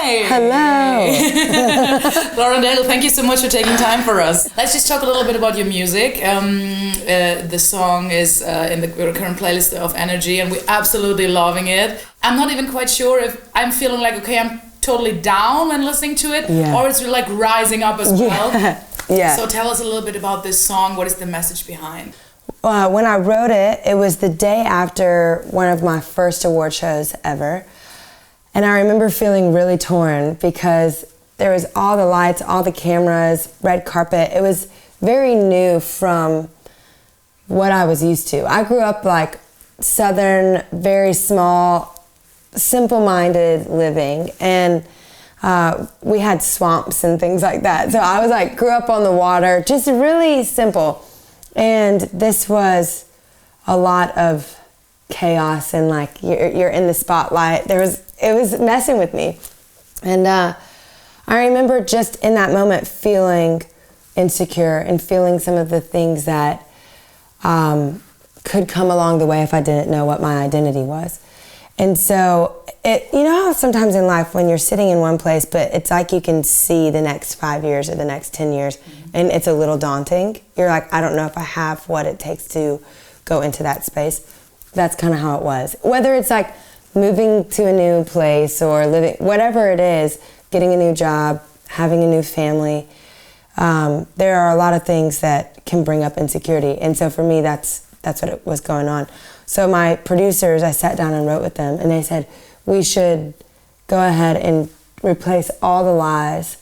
Hi. Hello. Lauren Daigle, thank you so much for taking time for us. Let's just talk a little bit about your music. The song is in the current playlist of Energy, and we're absolutely loving it. I'm not even quite sure if I'm feeling like, okay, I'm totally down when listening to it, or it's really like rising up as well. Yeah. So tell us a little bit about this song. What is the message behind? When I wrote it, it was the day after one of my first award shows ever. And I remember feeling really torn because there was all the lights, all the cameras, red carpet. It was very new from what I was used to. I grew up like Southern, very small, simple-minded living. And we had swamps and things like that. So I was like, grew up on the water, just really simple. And this was a lot of chaos and like you're in the spotlight. It was messing with me. And I remember just in that moment feeling insecure and feeling some of the things that could come along the way if I didn't know what my identity was. And so, you know how sometimes in life when you're sitting in one place, but it's like you can see the next 5 years or the next 10 years, and it's a little daunting. You're like, I don't know if I have what it takes to go into that space. That's kind of how it was. Whether it's like moving to a new place or living, whatever it is, getting a new job, having a new family, there are a lot of things that can bring up insecurity. And so for me, that's what was going on. So my producers, I sat down and wrote with them, and they said, we should go ahead and replace all the lies,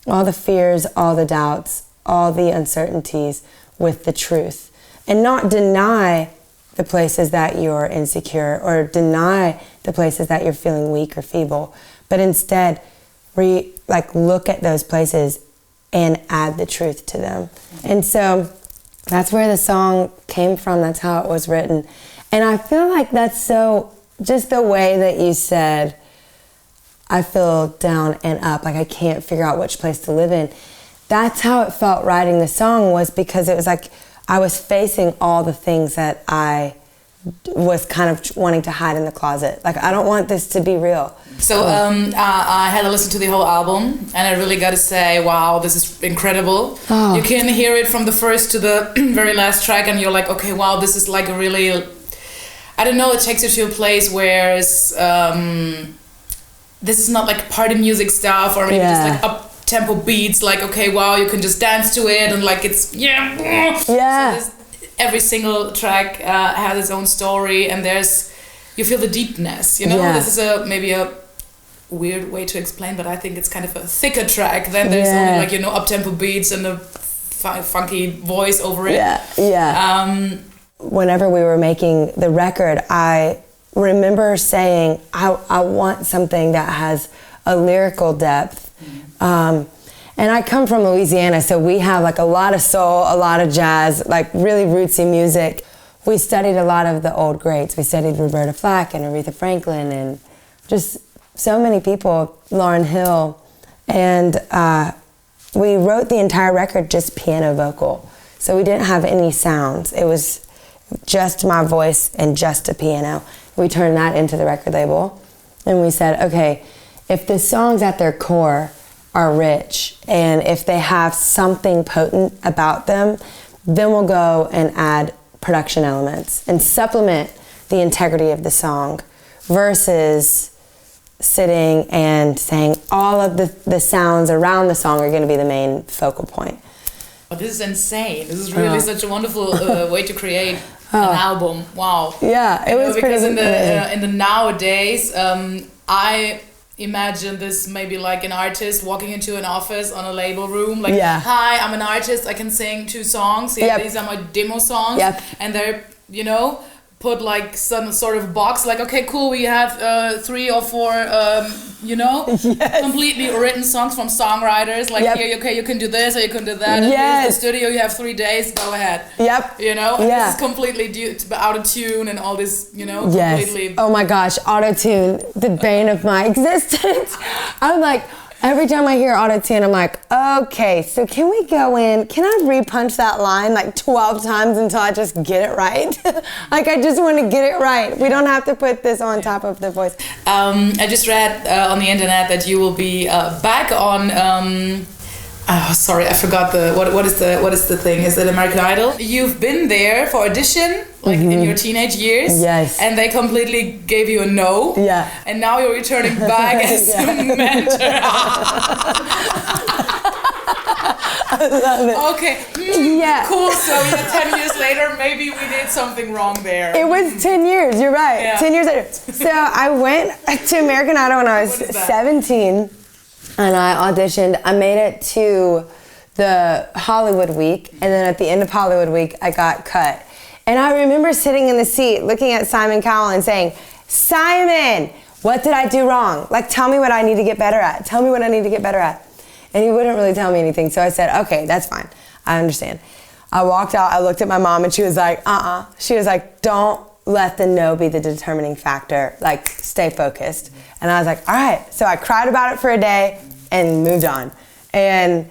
all the fears, all the doubts, all the uncertainties with the truth, and not deny the places that you're insecure or deny the places that you're feeling weak or feeble, but instead look at those places and add the truth to them. And so that's where the song came from. That's how it was written. And I feel like that's so, just the way that you said, I feel down and up, like I can't figure out which place to live in. That's how it felt writing the song, was because it was like I was facing all the things that I was kind of wanting to hide in the closet. Like, I don't want this to be real. So I had to listen to the whole album, and I really got to say, wow, this is incredible. Oh. You can hear it from the first to the very last track, and you're like, okay, wow, this is like a really, I don't know, it takes you to a place where it's, this is not like party music stuff or maybe just like up-tempo beats, like, okay, wow, you can just dance to it, and like it's, So every single track has its own story, and you feel the deepness, you know? This is maybe a weird way to explain, but I think it's kind of a thicker track than there's only like, you know, up-tempo beats and a funky voice over it. Whenever we were making the record, I remember saying, I want something that has a lyrical depth. And I come from Louisiana, so we have like a lot of soul, a lot of jazz, like really rootsy music. We studied a lot of the old greats. We studied Roberta Flack and Aretha Franklin and just so many people, Lauryn Hill. And we wrote the entire record just piano vocal. So we didn't have any sounds. It was just my voice and just a piano. We turned that into the record label. And we said, okay, if the songs at their core are rich and if they have something potent about them, then we'll go and add production elements and supplement the integrity of the song versus sitting and saying all of the sounds around the song are going to be the main focal point. Oh, this is insane. This is really such a wonderful way to create an album. Wow. Yeah, it was because pretty in the nowadays, I imagine this maybe like an artist walking into an office on a label room, like, hi, I'm an artist, I can sing 2 songs, these are my demo songs, and they're, you know, put like some sort of box, like, okay, cool, we have 3 or 4, you know, completely written songs from songwriters, like, here, okay, you can do this or you can do that, and here's the studio, you have 3 days, go ahead. You know, and this is completely out of tune and all this, you know, completely. Oh my gosh, auto-tune, the bane of my existence. I'm like, Every time I hear auto-tune, I'm like, okay, so can we go in, can I repunch that line like 12 times until I just get it right? Like, I just want to get it right. We don't have to put this on top of the voice. I just read on the internet that you will be back on... oh, sorry, I forgot what is the thing? Is it American Idol? You've been there for audition, like in your teenage years. Yes. And they completely gave you a no. Yeah. And now you're returning back as a mentor. I love it. Okay. Yeah. Cool. So 10 years later, maybe we did something wrong there. It was 10 years. You're right. Yeah. 10 years later. So I went to American Idol when I was 17. And I auditioned. I made it to the Hollywood week, and then at the end of Hollywood week, I got cut. And I remember sitting in the seat looking at Simon Cowell and saying, Simon, what did I do wrong? Like, tell me what I need to get better at. Tell me what I need to get better at. And he wouldn't really tell me anything, so I said, okay, that's fine. I understand. I walked out, I looked at my mom, and she was like, She was like, don't let the no be the determining factor. Like, stay focused. And I was like, all right. So I cried about it for a day and moved on. And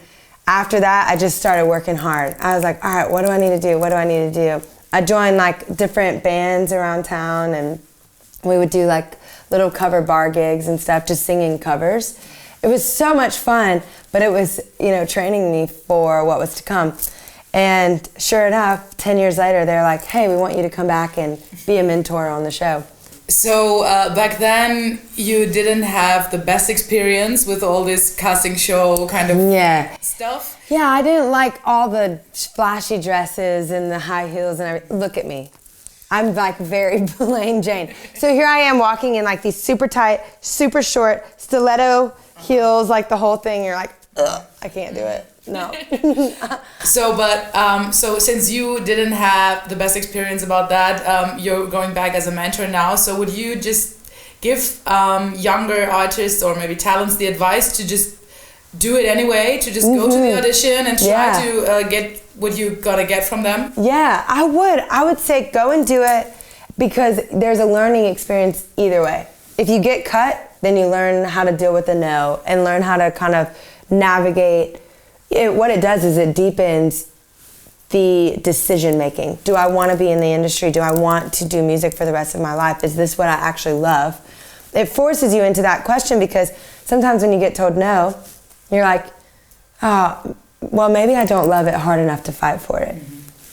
after that, I just started working hard. I was like, all right, what do I need to do? What do I need to do? I joined like different bands around town, and we would do like little cover bar gigs and stuff, just singing covers. It was so much fun, but it was, training me for what was to come. And sure enough, 10 years later, they're like, hey, we want you to come back and be a mentor on the show. So back then, you didn't have the best experience with all this casting show kind of stuff? Yeah, I didn't like all the flashy dresses and the high heels and everything. Look at me. I'm like very plain Jane. So here I am walking in like these super tight, super short, stiletto heels, like the whole thing. You're like, ugh, I can't do it. No. So since you didn't have the best experience about that, you're going back as a mentor now. So would you just give younger artists or maybe talents the advice to just do it anyway, to just go to the audition and try to get what you gotta get from them? Yeah, I would. I would say go and do it, because there's a learning experience either way. If you get cut, then you learn how to deal with the no and learn how to kind of navigate. What it does is it deepens the decision making. Do I want to be in the industry? Do I want to do music for the rest of my life? Is this what I actually love? It forces you into that question, because sometimes when you get told no, you're like, oh, well, maybe I don't love it hard enough to fight for it.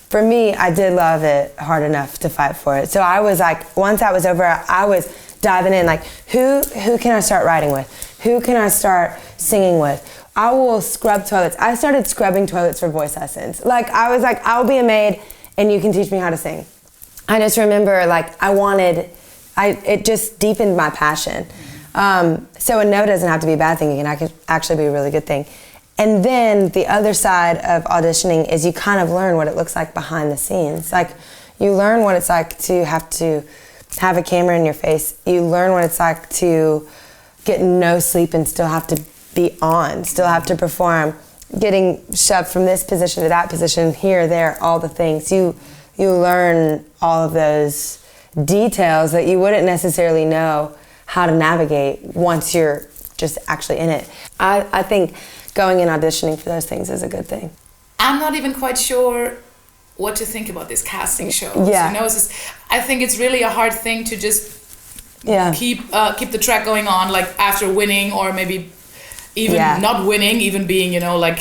For me, I did love it hard enough to fight for it. So I was like, once that was over, I was diving in, like, who can I start writing with? Who can I start singing with? I will scrub toilets. I started scrubbing toilets for voice lessons. Like, I was like, I'll be a maid and you can teach me how to sing. I just remember, like, it just deepened my passion. So a no doesn't have to be a bad thing. It can actually be a really good thing. And then the other side of auditioning is you kind of learn what it looks like behind the scenes. Like, you learn what it's like to have a camera in your face. You learn what it's like to get no sleep and still have to be on, still have to perform, getting shoved from this position to that position, here, there, all the things. You learn all of those details that you wouldn't necessarily know how to navigate once you're just actually in it. I think going and auditioning for those things is a good thing. I'm not even quite sure what to think about these casting shows. Yeah. I think it's really a hard thing to just keep the track going on, like after winning, or maybe even not winning, even being, like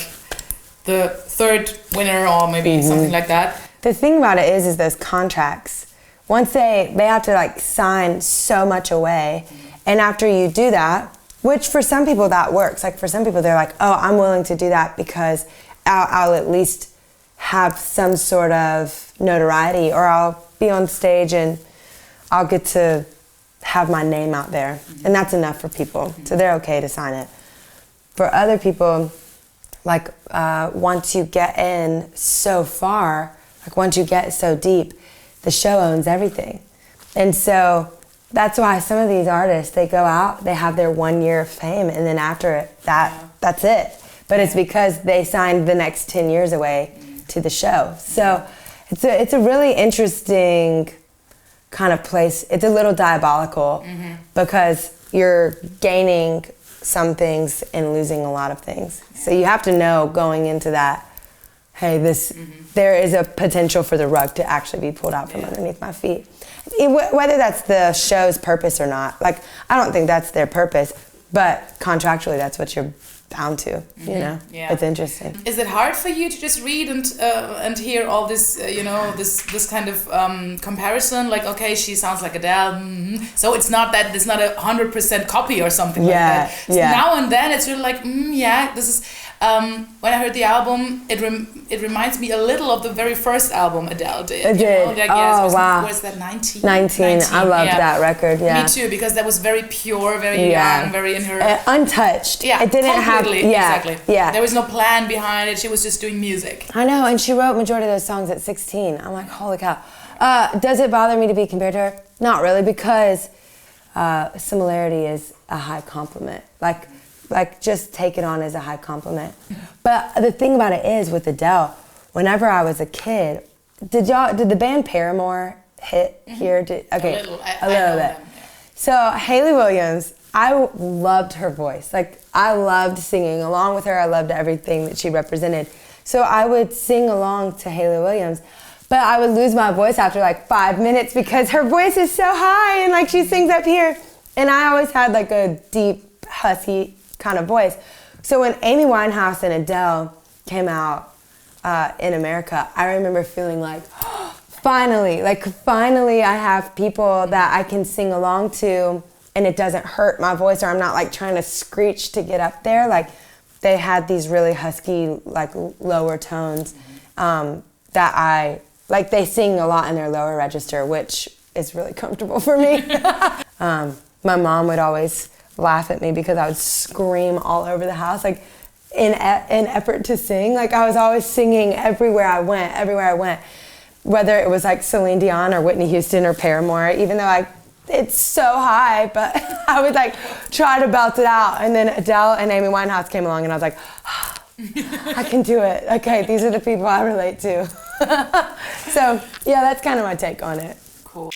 the third winner or maybe something like that. The thing about it is those contracts, once they have to like sign so much away, and after you do that, which for some people that works, like for some people they're like, oh, I'm willing to do that because I'll at least have some sort of notoriety, or I'll be on stage and I'll get to have my name out there, and that's enough for people, so they're okay to sign it. For other people, like once you get in so far, like once you get so deep, the show owns everything. And so that's why some of these artists, they go out, they have their 1 year of fame, and then after it, that's it. But it's because they signed the next 10 years away to the show. So it's a really interesting kind of place. It's a little diabolical because you're gaining some things and losing a lot of things. So you have to know going into that, hey, there is a potential for the rug to actually be pulled out from underneath my feet. Whether that's the show's purpose or not, like, I don't think that's their purpose, but contractually that's what you're bound to, you know? Yeah. It's interesting. Is it hard for you to just read and hear all this, this kind of comparison? Like, okay, she sounds like Adele, so it's not that it's not 100% copy or something like that. So now and then it's really like, this is. When I heard the album, it reminds me a little of the very first album Adele did. It did. Like, wow. Was that 19? 19. I loved that record. Yeah. Me too, because that was very pure, very young, very in her. Untouched. Yeah. It didn't have. Exactly. Yeah. There was no plan behind it. She was just doing music. I know, and she wrote majority of those songs at 16. I'm like, holy cow. Does it bother me to be compared to her? Not really, because similarity is a high compliment. Like, just take it on as a high compliment. But the thing about it is, with Adele, whenever I was a kid, did the band Paramore hit here? A little bit. Them, So Hayley Williams, I loved her voice. Like, I loved singing along with her. I loved everything that she represented. So I would sing along to Hayley Williams, but I would lose my voice after like 5 minutes because her voice is so high and like she sings up here. And I always had like a deep, husky kind of voice. So when Amy Winehouse and Adele came out in America, I remember feeling like, finally I have people that I can sing along to and it doesn't hurt my voice, or I'm not like trying to screech to get up there. Like, they had these really husky, like lower tones that they sing a lot in their lower register, which is really comfortable for me. My mom would always laugh at me because I would scream all over the house, like in effort to sing. Like, I was always singing everywhere I went, whether it was like Celine Dion or Whitney Houston or Paramore, even though it's so high, but I would like try to belt it out. And then Adele and Amy Winehouse came along and I was like, I can do it. Okay, these are the people I relate to. So yeah, that's kind of my take on it. Cool.